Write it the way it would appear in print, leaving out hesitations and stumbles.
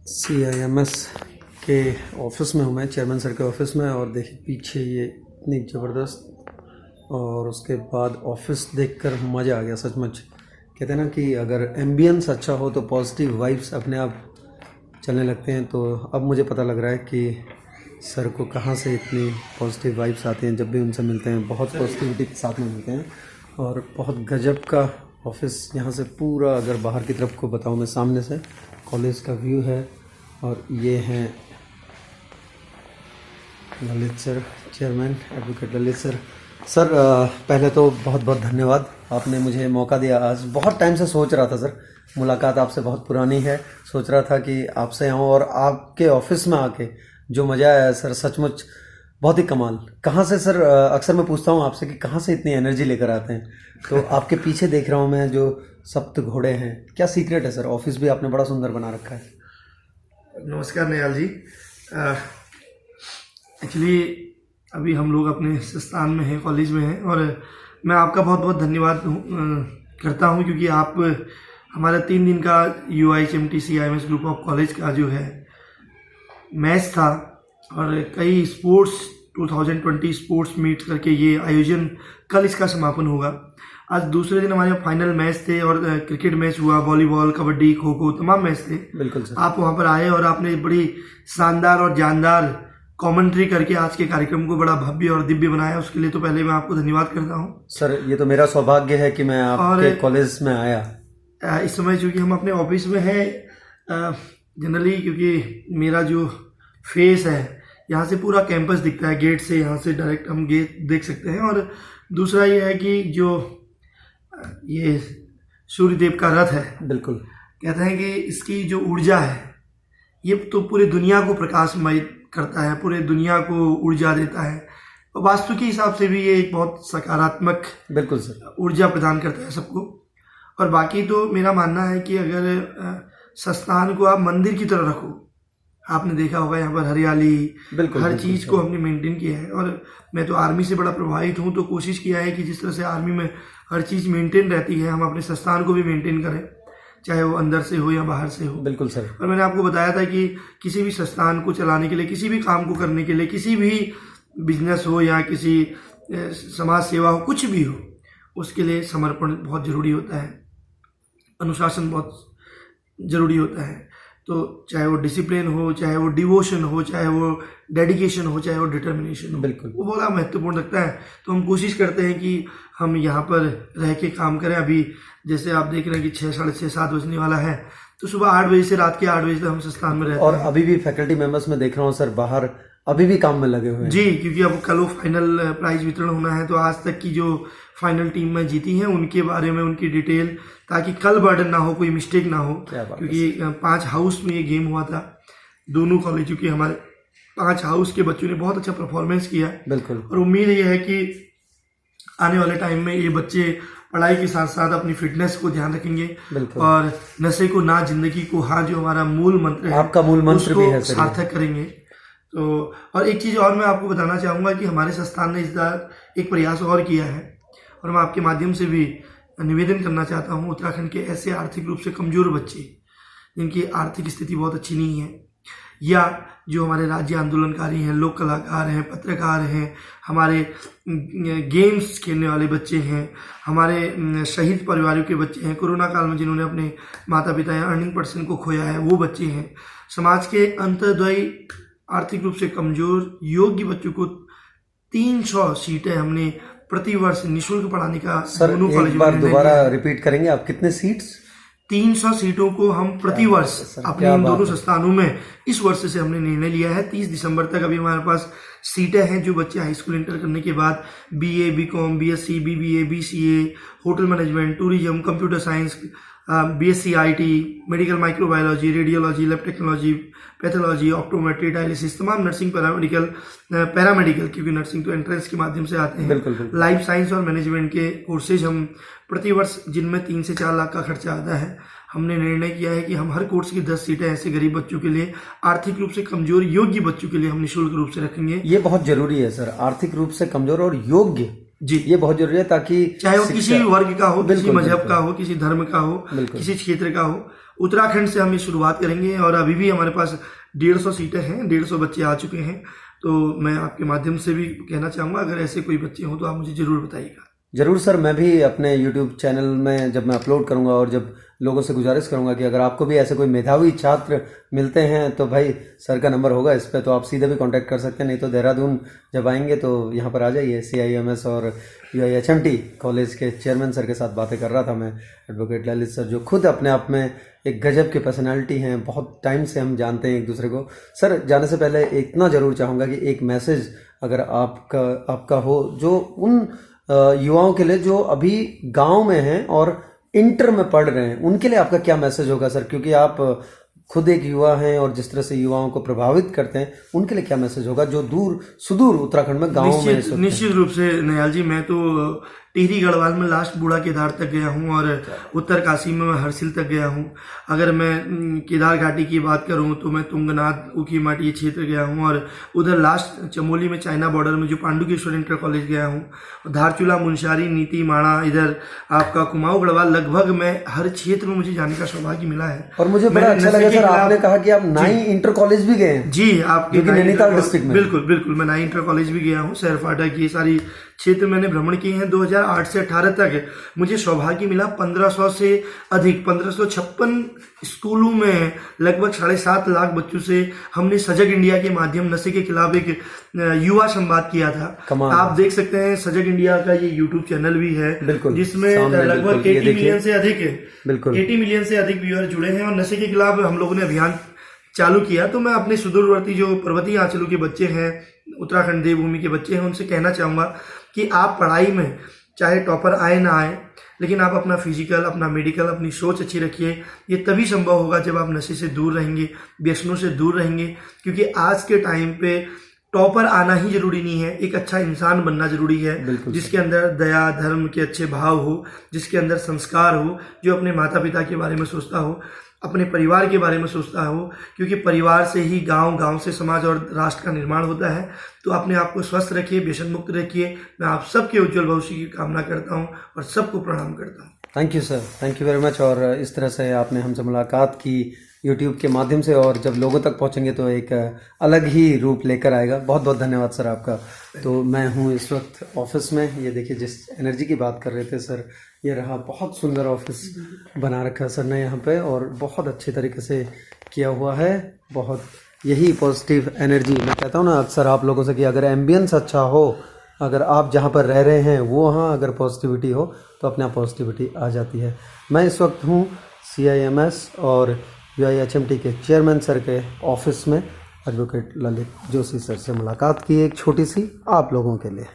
CIMS के office में हूँ मैं, चेयरमैन सर के ऑफिस में। और देखिए पीछे ये इतनी ज़बरदस्त, और उसके बाद ऑफिस देखकर मज़ा आ गया सचमुच। कहते हैं ना कि अगर एम्बियंस अच्छा हो तो पॉजिटिव वाइब्स अपने आप चलने लगते हैं। तो अब मुझे पता लग रहा है कि सर को कहाँ से इतनी पॉजिटिव वाइब्स आती हैं जब भी उनसे मिलते हैं। बहुत पॉजिटिविटी के साथ में मिलते हैं और बहुत गजब का ऑफिस। यहाँ से पूरा अगर बाहर की तरफ को बताऊँ मैं, सामने से कॉलेज का व्यू है। और ये हैं Lalit sir, chairman advocate Lalit sir. Sir पहले तो बहुत बहुत धन्यवाद, आपने मुझे मौका दिया। आज बहुत टाइम से सोच रहा था सर, मुलाकात आपसे बहुत पुरानी है। सोच रहा था कि आपसे आऊँ और आपके ऑफिस में आके जो मज़ा आया सर, सचमुच बहुत ही कमाल। कहाँ से सर, अक्सर मैं पूछता हूँ आपसे कि कहाँ से इतनी एनर्जी लेकर आते हैं। तो आपके पीछे देख रहा हूँ मैं जो सप्त घोड़े हैं, क्या सीक्रेट है सर? ऑफिस भी आपने बड़ा सुंदर बना रखा है। नमस्कार निहाल जी। एक्चुअली अभी हम लोग अपने संस्थान में हैं, कॉलेज में हैं, और मैं आपका बहुत बहुत धन्यवाद करता हूं क्योंकि आप हमारा 3 दिन का UIHMT CIMS group of college का जो है मैच था, और कई स्पोर्ट्स 2020 स्पोर्ट्स मीट करके ये आयोजन, कल इसका समापन होगा। आज दूसरे दिन हमारे फाइनल मैच थे और क्रिकेट मैच हुआ, वॉलीबॉल, कबड्डी, खो खो, तमाम मैच थे। बिल्कुल सर। आप वहां पर आए और आपने बड़ी शानदार और जानदार कमेंट्री करके आज के कार्यक्रम को बड़ा भव्य और दिव्य बनाया। उसके लिए तो पहले मैं आपको धन्यवाद करता हूँ सर। ये तो मेरा सौभाग्य है कि मैं आपके कॉलेज में आया। इस समय चूंकि हम अपने ऑफिस में हैं, जनरली क्योंकि मेरा जो फेस है यहाँ से पूरा कैंपस दिखता है, गेट से, यहाँ से डायरेक्ट हम गेट देख सकते हैं। और दूसरा ये है कि जो ये सूर्यदेव का रथ है, बिल्कुल, कहते हैं कि इसकी जो ऊर्जा है ये तो पूरी दुनिया को प्रकाशमय करता है, पूरे दुनिया को ऊर्जा देता है। और वास्तु के हिसाब से भी ये एक बहुत सकारात्मक, बिल्कुल सर, ऊर्जा प्रदान करता है सबको। और बाकी तो मेरा मानना है कि अगर संस्थान को आप मंदिर की तरह रखो, आपने देखा होगा यहाँ पर हरियाली, हर चीज को हमने मेंटेन किया है। और मैं तो आर्मी से बड़ा प्रभावित हूँ, तो कोशिश किया है कि जिस तरह से आर्मी में हर चीज मेंटेन रहती है, हम अपने संस्थान को भी मेंटेन करें, चाहे वो अंदर से हो या बाहर से हो। बिल्कुल सर। और मैंने आपको बताया था कि किसी भी संस्थान को चलाने के लिए, किसी भी काम को करने के लिए, किसी भी बिजनेस हो या किसी समाज सेवा हो, कुछ भी हो, उसके लिए समर्पण बहुत जरूरी होता है, अनुशासन बहुत जरूरी होता है। तो चाहे वो डिसिप्लिन हो, चाहे वो डिवोशन हो, चाहे वो डेडिकेशन हो, चाहे वो डिटर्मिनेशन हो, बिल्कुल, वो बड़ा महत्वपूर्ण लगता है। तो हम कोशिश करते हैं कि हम यहाँ पर रह के काम करें। अभी जैसे आप देख रहे हैं कि 6, साढ़े 6, 7 बजने वाला है, तो सुबह 8 बजे से रात के 8 बजे तक हम संस्थान में रहते हैं। और अभी भी फैकल्टी मेंबर्स में देख रहा हूँ सर, बाहर अभी भी काम में लगे हुए हैं। जी, क्योंकि अब कल फाइनल प्राइज वितरण होना है, तो आज तक की जो फाइनल टीम में जीती है उनके बारे में, उनकी डिटेल, ताकि कल बर्डन ना हो, कोई मिस्टेक ना हो। क्योंकि 5 हाउस में ये गेम हुआ था, दोनों कॉलेजों के हमारे 5 हाउस के बच्चों ने बहुत अच्छा परफॉर्मेंस किया। बिल्कुल। और उम्मीद ये है कि आने वाले टाइम में ये बच्चे पढ़ाई के साथ साथ अपनी फिटनेस को ध्यान रखेंगे और नशे को ना, जिंदगी को हाँ, जो हमारा मूल मंत्र है, आपका मूल मंत्र भी है, सार्थक करेंगे। तो और एक चीज और मैं आपको बताना चाहूंगा कि हमारे संस्थान ने इस बार एक प्रयास और किया है, और मैं आपके माध्यम से भी निवेदन करना चाहता हूँ। उत्तराखंड के ऐसे आर्थिक रूप से कमजोर बच्चे जिनकी आर्थिक स्थिति बहुत अच्छी नहीं है, या जो हमारे राज्य आंदोलनकारी हैं, लोक कलाकार हैं, पत्रकार हैं, हमारे गेम्स खेलने वाले बच्चे हैं, हमारे शहीद परिवारों के बच्चे हैं, कोरोना काल में जिन्होंने अपने माता पिता या अर्निंग पर्सन को खोया है, वो बच्चे हैं, समाज के अंतर्दयी आर्थिक रूप से कमजोर योग्य बच्चों को 300 सीटें हमने प्रतिवर्ष निःशुल्क पढ़ाने का दोनों कॉलेज में। एक बार दोबारा रिपीट करेंगे आप, कितने सीट्स? 300 सीटों को हम प्रतिवर्ष अपने इन दोनों संस्थानों में इस वर्ष से हमने निर्णय लिया है। 30 दिसंबर तक अभी हमारे पास सीटें हैं। जो बच्चे हाई स्कूल इंटर करने के बाद BA, BCom, BSc, BBA, BCA, hotel management, tourism, computer science, BSc IT, medical microbiology, radiology, lab technology, pathology, optometry, dialysis, तमाम नर्सिंग, पैरामेडिकल, क्योंकि नर्सिंग तो एंट्रेंस के माध्यम से आते हैं, लाइफ साइंस और मैनेजमेंट के कोर्सेज हम प्रतिवर्ष, जिनमें 3 से 4 लाख का खर्चा आता है, हमने निर्णय किया है कि हम हर कोर्स की 10 सीटें ऐसे गरीब बच्चों के लिए, आर्थिक रूप से कमजोर योग्य बच्चों के लिए हम निःशुल्क रूप से रखेंगे। ये बहुत जरूरी है सर, आर्थिक रूप से कमजोर और योग्य जी, ये बहुत जरूरी है, ताकि चाहे वो किसी वर्ग का हो, किसी मजहब का हो, किसी धर्म का हो, किसी क्षेत्र का हो। उत्तराखंड से हम ये शुरुआत करेंगे और अभी भी हमारे पास 150 सीटें हैं, 150 बच्चे आ चुके हैं। तो मैं आपके माध्यम से भी कहना चाहूँगा, अगर ऐसे कोई बच्चे हों तो आप मुझे ज़रूर बताइएगा। जरूर सर, मैं भी अपने YouTube चैनल में जब मैं अपलोड करूंगा और जब लोगों से गुजारिश करूंगा कि अगर आपको भी ऐसे कोई मेधावी छात्र मिलते हैं तो भाई सर का नंबर होगा इस पे, तो आप सीधे भी कांटेक्ट कर सकते हैं। नहीं तो देहरादून जब आएंगे तो यहाँ पर आ जाइए। CIMS और UIHMT कॉलेज के चेयरमैन सर के साथ बातें कर रहा था मैं, एडवोकेट ललित सर, जो खुद अपने आप में एक गजब की पर्सनैलिटी हैं। बहुत टाइम से हम जानते हैं एक दूसरे को। सर, जाने से पहले इतना ज़रूर चाहूँगा कि एक मैसेज अगर आपका हो, जो उन युवाओं के लिए जो अभी गांव में हैं और इंटर में पढ़ रहे हैं, उनके लिए आपका क्या मैसेज होगा सर? क्योंकि आप खुद एक युवा हैं और जिस तरह से युवाओं को प्रभावित करते हैं, उनके लिए क्या मैसेज होगा जो दूर सुदूर उत्तराखंड में गाँव में? निश्चित रूप से नयाल जी, मैं तो टिहरी गढ़वाल में लास्ट बूढ़ा केदार तक गया हूँ और उत्तर काशी में मैं हरसिल तक गया हूँ। अगर मैं केदार घाटी की बात करूँ तो मैं तुंगनाथ, ऊखीमाटी ये क्षेत्र गया हूँ और उधर लास्ट चमोली में चाइना बॉर्डर में जो पांडुकेश्वर इंटर कॉलेज गया हूँ। धारचूला, मुनस्यारी, नीति, माणा, इधर आपका कुमाऊं गढ़वाल, लगभग मैं हर क्षेत्र में मुझे जाने का सौभाग्य मिला है। और मुझे बड़ा अच्छा लगा सर, आपने कहा कि आप नाई इंटर कॉलेज भी गए हैं। जी, आपके नैनीताल डिस्ट्रिक्ट में। बिल्कुल मैं नाई इंटर कॉलेज भी गया हूँ। सैरफाटा की सारी क्षेत्र मैंने भ्रमण किए हैं। 2008 से 18 तक मुझे सौभाग्य मिला 1500 से अधिक 1556 स्कूलों में लगभग 7.5 लाख बच्चों से हमने सजग इंडिया के माध्यम नशे के खिलाफ एक युवा संवाद किया था। आप देख सकते हैं सजग इंडिया का ये YouTube चैनल भी है, जिसमें लगभग 80 मिलियन से अधिक व्यूअर जुड़े हैं और नशे के खिलाफ हम लोगों ने अभियान चालू किया। तो मैं अपने सुदूरवर्ती जो पर्वतीय अंचलों के बच्चे हैं, उत्तराखंड देवभूमि के बच्चे हैं, उनसे कहना चाहूँगा कि आप पढ़ाई में चाहे टॉपर आए ना आए, लेकिन आप अपना फिजिकल, अपना मेडिकल, अपनी सोच अच्छी रखिए। ये तभी संभव होगा जब आप नशे से दूर रहेंगे, व्यसनों से दूर रहेंगे। क्योंकि आज के टाइम पे टॉपर आना ही जरूरी नहीं है, एक अच्छा इंसान बनना जरूरी है, जिसके अंदर दया, धर्म के अच्छे भाव हो, जिसके अंदर संस्कार हो, जो अपने माता पिता के बारे में सोचता हो, अपने परिवार के बारे में सोचता हो। क्योंकि परिवार से ही गांव से समाज और राष्ट्र का निर्माण होता है। तो अपने आप को स्वस्थ रखिए, व्यसन मुक्त रखिए। मैं आप सबके उज्जवल भविष्य की कामना करता हूं और सबको प्रणाम करता हूं। Thank you sir, thank you very much. और इस तरह से आपने हमसे मुलाकात की YouTube के माध्यम से, और जब लोगों तक पहुंचेंगे तो एक अलग ही रूप लेकर आएगा। बहुत बहुत धन्यवाद सर आपका। तो मैं हूं इस वक्त ऑफिस में। ये देखिए, जिस एनर्जी की बात कर रहे थे सर, ये रहा। बहुत सुंदर ऑफिस बना रखा है सर ने यहाँ पे, और बहुत अच्छे तरीके से किया हुआ है। बहुत यही पॉजिटिव एनर्जी, मैं कहता हूँ ना अक्सर आप लोगों से, कि अगर एम्बियंस अच्छा हो, अगर आप जहाँ पर रह रहे हैं वो वहाँ अगर पॉजिटिविटी हो तो अपने आप पॉजिटिविटी आ जाती है। मैं इस वक्त हूँ CIMS और UIHMT के चेयरमैन सर के ऑफिस में। एडवोकेट ललित जोशी सर से मुलाकात की एक छोटी सी आप लोगों के लिए।